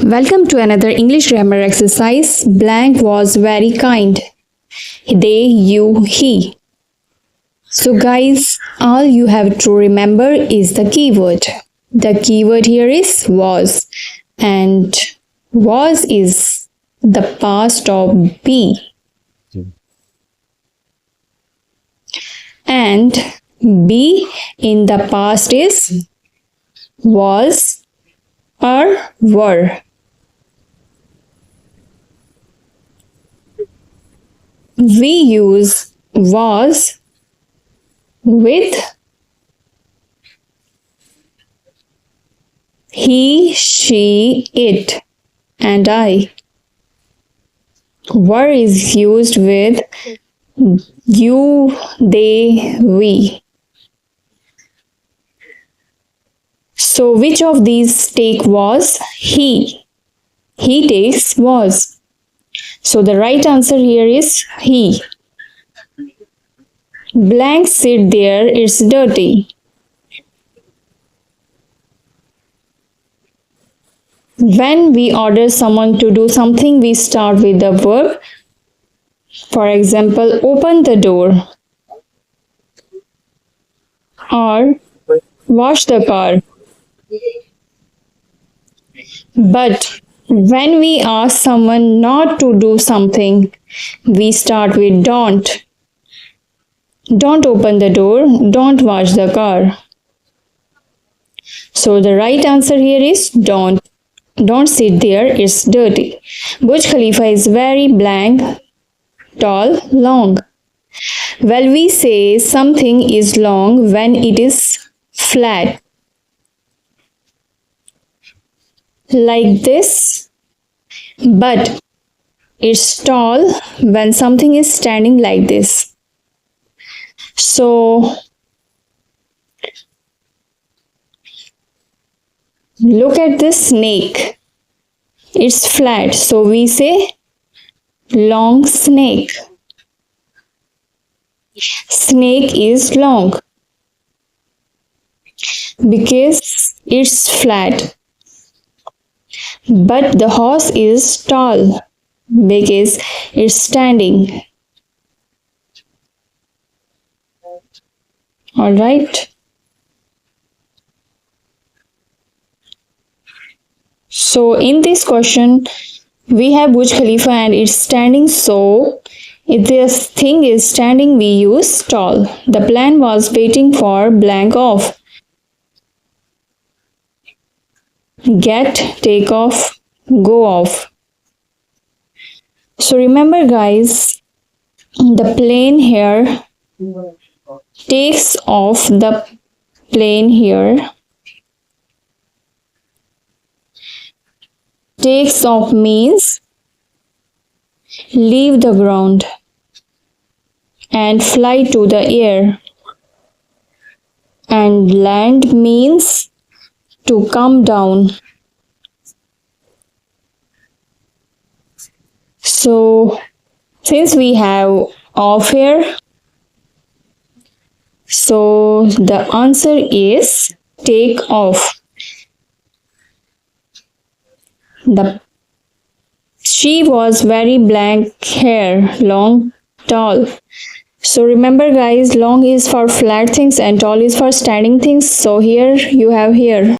Welcome to another English grammar exercise. Blank was very kind. They, you, he. So, guys, all you have to remember is the keyword. The keyword here is was, and was is the past of be. And be in the past is was or were. We use was with he, she, it, and I. Were is used with you, they, we. So which of these take was? He. He takes was. So the right answer here is he. Blank sit there, it's dirty. When we order someone to do something, we start with the verb. For example, open the door or wash the car. But when we ask someone not to do something, we start with don't. Don't open the door, don't wash the car. So the right answer here is don't. Don't sit there, it's dirty. Burj Khalifa is very blank, tall, long. Well, we say something is long when it is flat. Like this, but it's tall when something is standing like this. So look at this snake. It's flat, so we say long snake. Snake is long because it's flat. But the horse is tall because it's standing. All right. So in this question, we have Burj Khalifa and it's standing. So if this thing is standing, we use tall. The plane was waiting for blank off. Get, take off, go off. So remember, guys, the plane here takes off. The plane here takes off means leave the ground and fly to the air, and land means to come down. So since we have off here, so the answer is take off. She was very blank hair, long, tall. So remember, guys, long is for flat things and tall is for standing things. So here you have here.